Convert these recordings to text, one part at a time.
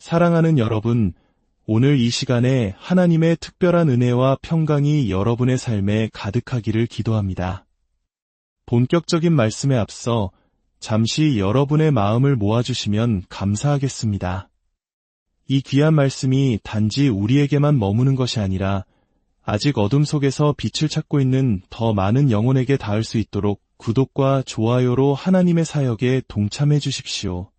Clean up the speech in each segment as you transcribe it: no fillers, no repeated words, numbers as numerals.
사랑하는 여러분, 오늘 이 시간에 하나님의 특별한 은혜와 평강이 여러분의 삶에 가득하기를 기도합니다. 본격적인 말씀에 앞서 잠시 여러분의 마음을 모아주시면 감사하겠습니다. 이 귀한 말씀이 단지 우리에게만 머무는 것이 아니라 아직 어둠 속에서 빛을 찾고 있는 더 많은 영혼에게 닿을 수 있도록 구독과 좋아요로 하나님의 사역에 동참해 주십시오.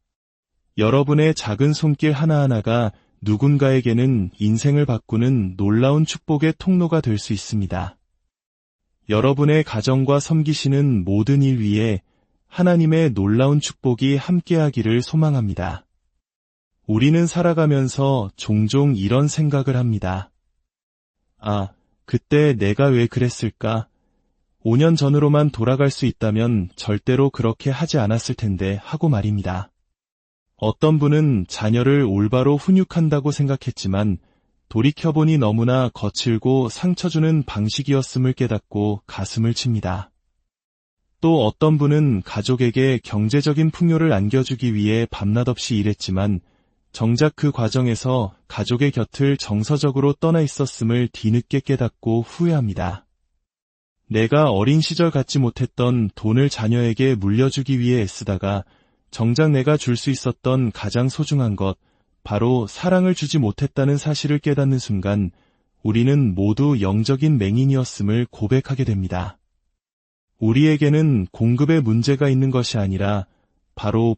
여러분의 작은 손길 하나하나가 누군가에게는 인생을 바꾸는 놀라운 축복의 통로가 될 수 있습니다. 여러분의 가정과 섬기시는 모든 일 위에 하나님의 놀라운 축복이 함께하기를 소망합니다. 우리는 살아가면서 종종 이런 생각을 합니다. 그때 내가 왜 그랬을까? 5년 전으로만 돌아갈 수 있다면 절대로 그렇게 하지 않았을 텐데 하고 말입니다. 어떤 분은 자녀를 올바로 훈육한다고 생각했지만 돌이켜보니 너무나 거칠고 상처주는 방식이었음을 깨닫고 가슴을 칩니다. 또 어떤 분은 가족에게 경제적인 풍요를 안겨주기 위해 밤낮없이 일했지만 정작 그 과정에서 가족의 곁을 정서적으로 떠나 있었음을 뒤늦게 깨닫고 후회합니다. 내가 어린 시절 갖지 못했던 돈을 자녀에게 물려주기 위해 애쓰다가 정작 내가 줄 수 있었던 가장 소중한 것, 바로 사랑을 주지 못했다는 사실을 깨닫는 순간 우리는 모두 영적인 맹인이었음을 고백하게 됩니다. 우리에게는 공급의 문제가 있는 것이 아니라 바로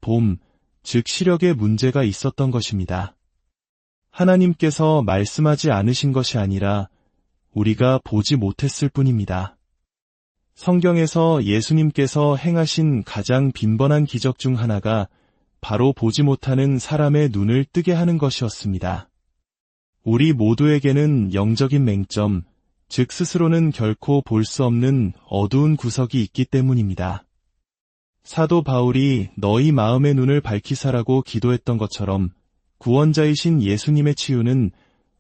즉 시력의 문제가 있었던 것입니다. 하나님께서 말씀하지 않으신 것이 아니라 우리가 보지 못했을 뿐입니다. 성경에서 예수님께서 행하신 가장 빈번한 기적 중 하나가 바로 보지 못하는 사람의 눈을 뜨게 하는 것이었습니다. 우리 모두에게는 영적인 맹점, 즉 스스로는 결코 볼 수 없는 어두운 구석이 있기 때문입니다. 사도 바울이 너희 마음의 눈을 밝히사라고 기도했던 것처럼 구원자이신 예수님의 치유는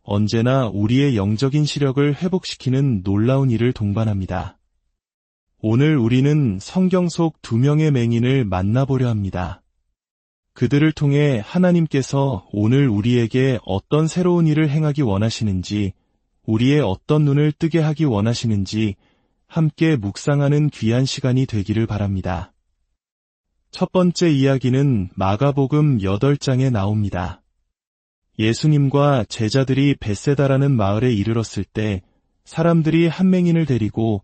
언제나 우리의 영적인 시력을 회복시키는 놀라운 일을 동반합니다. 오늘 우리는 성경 속 2명의 맹인을 만나보려 합니다. 그들을 통해 하나님께서 오늘 우리에게 어떤 새로운 일을 행하기 원하시는지, 우리의 어떤 눈을 뜨게 하기 원하시는지 함께 묵상하는 귀한 시간이 되기를 바랍니다. 첫 번째 이야기는 마가복음 8장에 나옵니다. 예수님과 제자들이 벳세다라는 마을에 이르렀을 때 사람들이 한 맹인을 데리고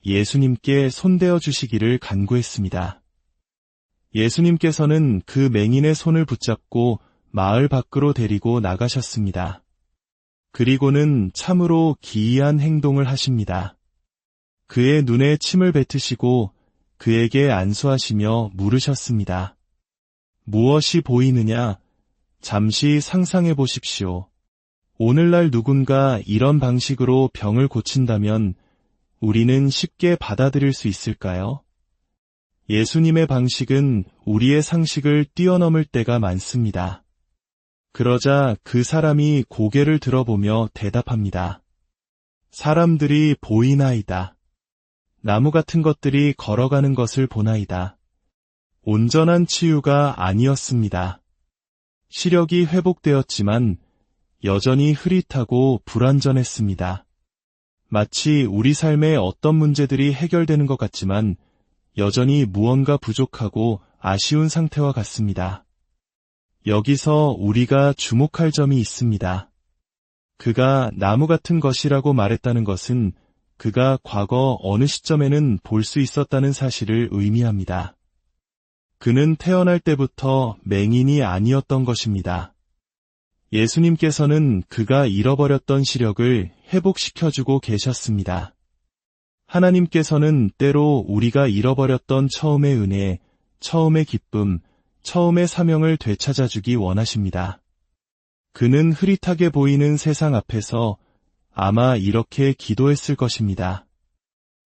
예수님께 손대어 주시기를 간구했습니다. 예수님께서는 그 맹인의 손을 붙잡고 마을 밖으로 데리고 나가셨습니다. 그리고는 참으로 기이한 행동을 하십니다. 그의 눈에 침을 뱉으시고 그에게 안수하시며 물으셨습니다. 무엇이 보이느냐? 잠시 상상해 보십시오. 오늘날 누군가 이런 방식으로 병을 고친다면 우리는 쉽게 받아들일 수 있을까요? 예수님의 방식은 우리의 상식을 뛰어넘을 때가 많습니다. 그러자 그 사람이 고개를 들어보며 대답합니다. 사람들이 보이나이다. 나무 같은 것들이 걸어가는 것을 보나이다. 온전한 치유가 아니었습니다. 시력이 회복되었지만 여전히 흐릿하고 불완전했습니다. 마치 우리 삶의 어떤 문제들이 해결되는 것 같지만 여전히 무언가 부족하고 아쉬운 상태와 같습니다. 여기서 우리가 주목할 점이 있습니다. 그가 나무 같은 것이라고 말했다는 것은 그가 과거 어느 시점에는 볼 수 있었다는 사실을 의미합니다. 그는 태어날 때부터 맹인이 아니었던 것입니다. 예수님께서는 그가 잃어버렸던 시력을 회복시켜주고 계셨습니다. 하나님께서는 때로 우리가 잃어버렸던 처음의 은혜, 처음의 기쁨, 처음의 사명을 되찾아주기 원하십니다. 그는 흐릿하게 보이는 세상 앞에서 아마 이렇게 기도했을 것입니다.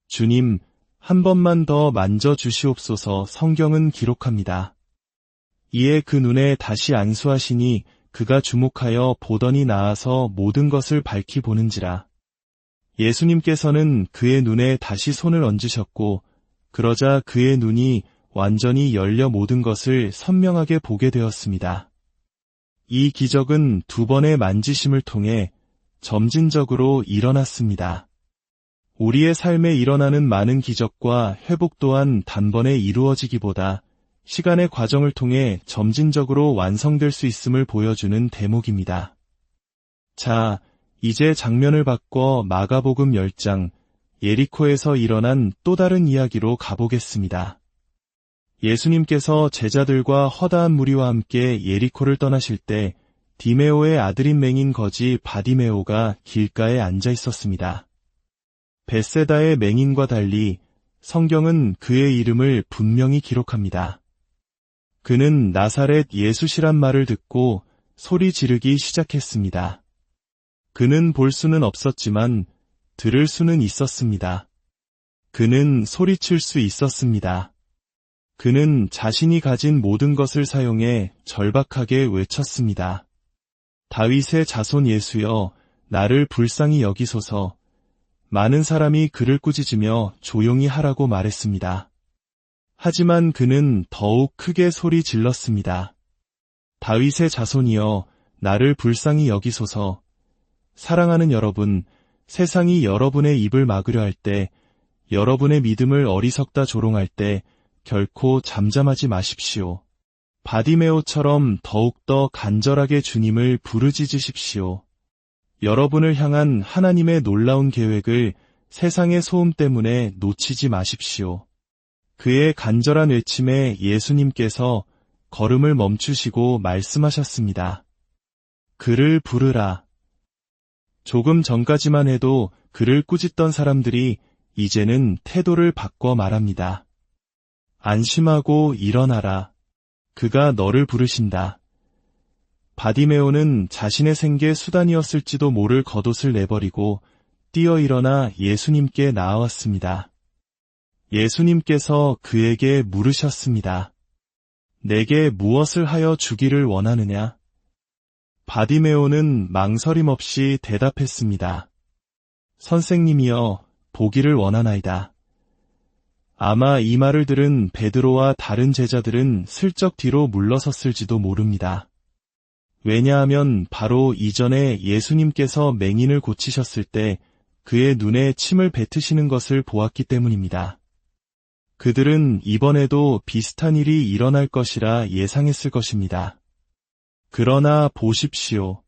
주님, 한 번만 더 만져주시옵소서. 성경은 기록합니다. 이에 그 눈에 다시 안수하시니 그가 주목하여 보더니 나아서 모든 것을 밝히 보는지라. 예수님께서는 그의 눈에 다시 손을 얹으셨고 그러자 그의 눈이 완전히 열려 모든 것을 선명하게 보게 되었습니다. 이 기적은 2번의 만지심을 통해 점진적으로 일어났습니다. 우리의 삶에 일어나는 많은 기적과 회복 또한 단번에 이루어지기보다 시간의 과정을 통해 점진적으로 완성될 수 있음을 보여주는 대목입니다. 자, 이제 장면을 바꿔 마가복음 10장 예리코에서 일어난 또 다른 이야기로 가보겠습니다. 예수님께서 제자들과 허다한 무리와 함께 예리코를 떠나실 때 디메오의 아들인 맹인 거지 바디메오가 길가에 앉아 있었습니다. 벳세다의 맹인과 달리 성경은 그의 이름을 분명히 기록합니다. 그는 나사렛 예수시란 말을 듣고 소리 지르기 시작했습니다. 그는 볼 수는 없었지만 들을 수는 있었습니다. 그는 소리칠 수 있었습니다. 그는 자신이 가진 모든 것을 사용해 절박하게 외쳤습니다. 다윗의 자손 예수여, 나를 불쌍히 여기소서. 많은 사람이 그를 꾸짖으며 조용히 하라고 말했습니다. 하지만 그는 더욱 크게 소리 질렀습니다. 다윗의 자손이여, 나를 불쌍히 여기소서. 사랑하는 여러분, 세상이 여러분의 입을 막으려 할 때, 여러분의 믿음을 어리석다 조롱할 때 결코 잠잠하지 마십시오. 바디메오처럼 더욱더 간절하게 주님을 부르짖으십시오. 여러분을 향한 하나님의 놀라운 계획을 세상의 소음 때문에 놓치지 마십시오. 그의 간절한 외침에 예수님께서 걸음을 멈추시고 말씀하셨습니다. 그를 부르라. 조금 전까지만 해도 그를 꾸짖던 사람들이 이제는 태도를 바꿔 말합니다. 안심하고 일어나라. 그가 너를 부르신다. 바디메오는 자신의 생계 수단이었을지도 모를 겉옷을 내버리고 뛰어 일어나 예수님께 나아왔습니다. 예수님께서 그에게 물으셨습니다. 내게 무엇을 하여 주기를 원하느냐? 바디메오는 망설임 없이 대답했습니다. 선생님이여, 보기를 원하나이다. 아마 이 말을 들은 베드로와 다른 제자들은 슬쩍 뒤로 물러섰을지도 모릅니다. 왜냐하면 바로 이전에 예수님께서 맹인을 고치셨을 때 그의 눈에 침을 뱉으시는 것을 보았기 때문입니다. 그들은 이번에도 비슷한 일이 일어날 것이라 예상했을 것입니다. 그러나 보십시오.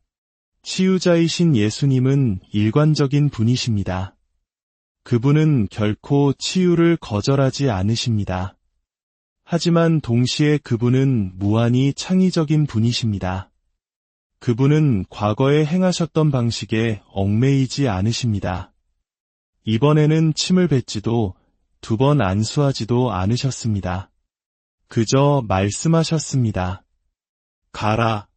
치유자이신 예수님은 일관적인 분이십니다. 그분은 결코 치유를 거절하지 않으십니다. 하지만 동시에 그분은 무한히 창의적인 분이십니다. 그분은 과거에 행하셨던 방식에 얽매이지 않으십니다. 이번에는 침을 뱉지도 2번 안수하지도 않으셨습니다. 그저 말씀하셨습니다. 가라.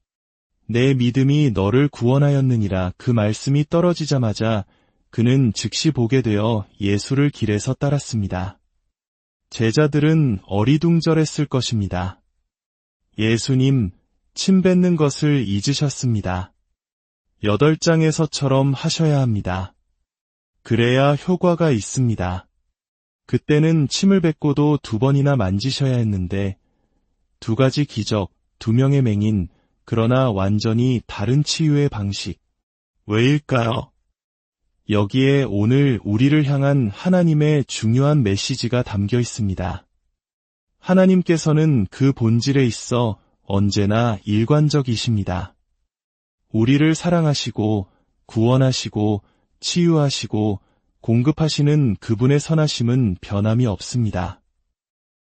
내 믿음이 너를 구원하였느니라. 그 말씀이 떨어지자마자 그는 즉시 보게 되어 예수를 길에서 따랐습니다. 제자들은 어리둥절했을 것입니다. 예수님, 침 뱉는 것을 잊으셨습니다. 8장에서처럼 하셔야 합니다. 그래야 효과가 있습니다. 그때는 침을 뱉고도 2번이나 만지셔야 했는데 2가지 기적, 2명의 맹인, 그러나 완전히 다른 치유의 방식. 왜일까요? 여기에 오늘 우리를 향한 하나님의 중요한 메시지가 담겨 있습니다. 하나님께서는 그 본질에 있어 언제나 일관적이십니다. 우리를 사랑하시고 구원하시고 치유하시고 공급하시는 그분의 선하심은 변함이 없습니다.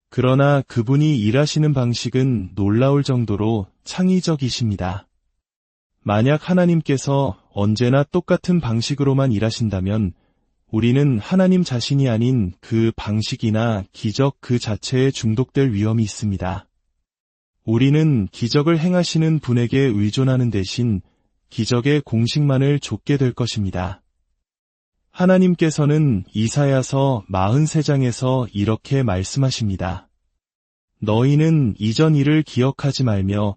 그러나 그분이 일하시는 방식은 놀라울 정도로 창의적이십니다. 만약 하나님께서 언제나 똑같은 방식으로만 일하신다면 우리는 하나님 자신이 아닌 그 방식이나 기적 그 자체에 중독될 위험이 있습니다. 우리는 기적을 행하시는 분에게 의존하는 대신 기적의 공식만을 좇게 될 것입니다. 하나님께서는 이사야서 43장에서 이렇게 말씀하십니다. 너희는 이전 일을 기억하지 말며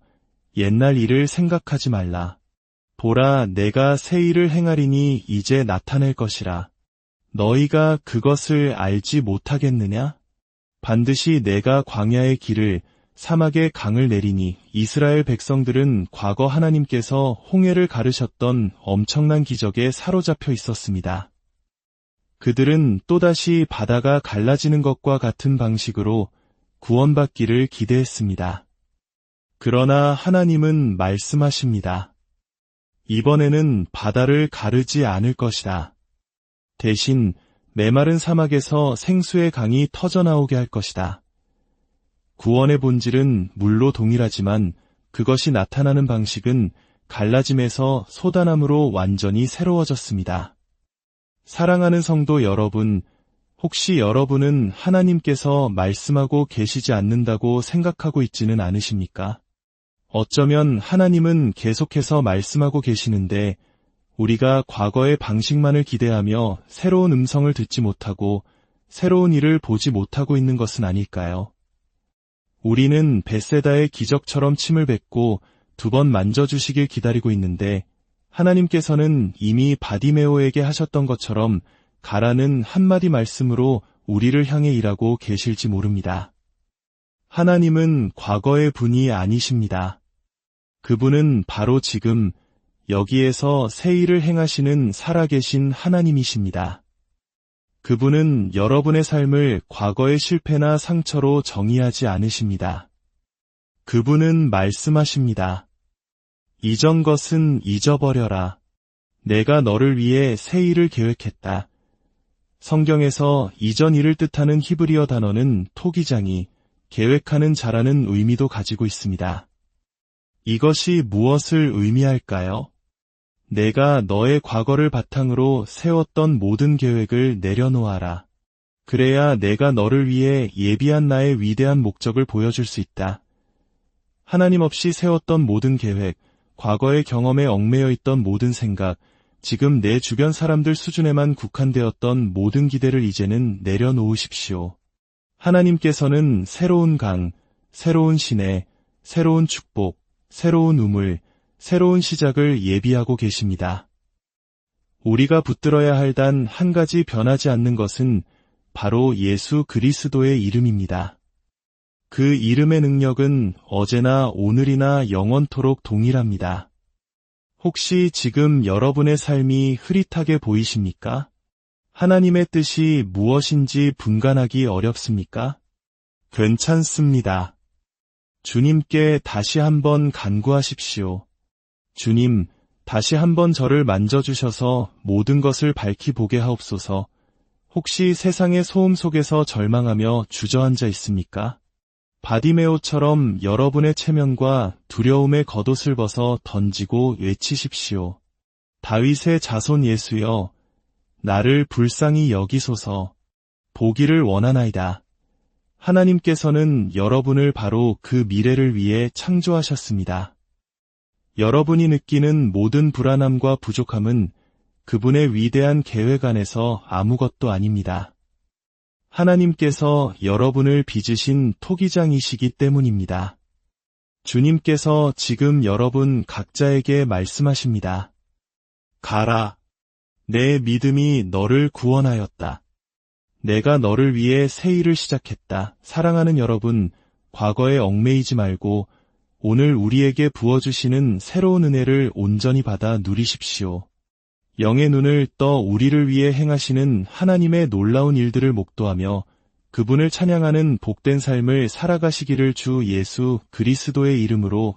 옛날 일을 생각하지 말라. 보라, 내가 새 일을 행하리니 이제 나타낼 것이라. 너희가 그것을 알지 못하겠느냐? 반드시 내가 광야의 길을 사막에 강을 내리니 이스라엘 백성들은 과거 하나님께서 홍해를 가르셨던 엄청난 기적에 사로잡혀 있었습니다. 그들은 또다시 바다가 갈라지는 것과 같은 방식으로 구원받기를 기대했습니다. 그러나 하나님은 말씀하십니다. 이번에는 바다를 가르지 않을 것이다. 대신 메마른 사막에서 생수의 강이 터져나오게 할 것이다. 구원의 본질은 물로 동일하지만 그것이 나타나는 방식은 갈라짐에서 솟아남으로 완전히 새로워졌습니다. 사랑하는 성도 여러분, 혹시 여러분은 하나님께서 말씀하고 계시지 않는다고 생각하고 있지는 않으십니까? 어쩌면 하나님은 계속해서 말씀하고 계시는데 우리가 과거의 방식만을 기대하며 새로운 음성을 듣지 못하고 새로운 일을 보지 못하고 있는 것은 아닐까요? 우리는 벳세다의 기적처럼 침을 뱉고 2번 만져주시길 기다리고 있는데 하나님께서는 이미 바디메오에게 하셨던 것처럼 가라는 한마디 말씀으로 우리를 향해 일하고 계실지 모릅니다. 하나님은 과거의 분이 아니십니다. 그분은 바로 지금 여기에서 새 일을 행하시는 살아계신 하나님이십니다. 그분은 여러분의 삶을 과거의 실패나 상처로 정의하지 않으십니다. 그분은 말씀하십니다. 이전 것은 잊어버려라. 내가 너를 위해 새 일을 계획했다. 성경에서 이전 일을 뜻하는 히브리어 단어는 토기장이 계획하는 자라는 의미도 가지고 있습니다. 이것이 무엇을 의미할까요? 내가 너의 과거를 바탕으로 세웠던 모든 계획을 내려놓아라. 그래야 내가 너를 위해 예비한 나의 위대한 목적을 보여줄 수 있다. 하나님 없이 세웠던 모든 계획, 과거의 경험에 얽매여 있던 모든 생각, 지금 내 주변 사람들 수준에만 국한되었던 모든 기대를 이제는 내려놓으십시오. 하나님께서는 새로운 강, 새로운 시내, 새로운 축복, 새로운 우물, 새로운 시작을 예비하고 계십니다. 우리가 붙들어야 할 단 한 가지 변하지 않는 것은 바로 예수 그리스도의 이름입니다. 그 이름의 능력은 어제나 오늘이나 영원토록 동일합니다. 혹시 지금 여러분의 삶이 흐릿하게 보이십니까? 하나님의 뜻이 무엇인지 분간하기 어렵습니까? 괜찮습니다. 주님께 다시 한번 간구하십시오. 주님, 다시 한번 저를 만져주셔서 모든 것을 밝히 보게 하옵소서. 혹시 세상의 소음 속에서 절망하며 주저앉아 있습니까? 바디메오처럼 여러분의 체면과 두려움의 겉옷을 벗어 던지고 외치십시오. 다윗의 자손 예수여, 나를 불쌍히 여기소서. 보기를 원하나이다. 하나님께서는 여러분을 바로 그 미래를 위해 창조하셨습니다. 여러분이 느끼는 모든 불안함과 부족함은 그분의 위대한 계획 안에서 아무것도 아닙니다. 하나님께서 여러분을 빚으신 토기장이시기 때문입니다. 주님께서 지금 여러분 각자에게 말씀하십니다. 가라. 내 믿음이 너를 구원하였다. 내가 너를 위해 새 일을 시작했다. 사랑하는 여러분, 과거에 얽매이지 말고 오늘 우리에게 부어주시는 새로운 은혜를 온전히 받아 누리십시오. 영의 눈을 떠 우리를 위해 행하시는 하나님의 놀라운 일들을 목도하며 그분을 찬양하는 복된 삶을 살아가시기를 주 예수 그리스도의 이름으로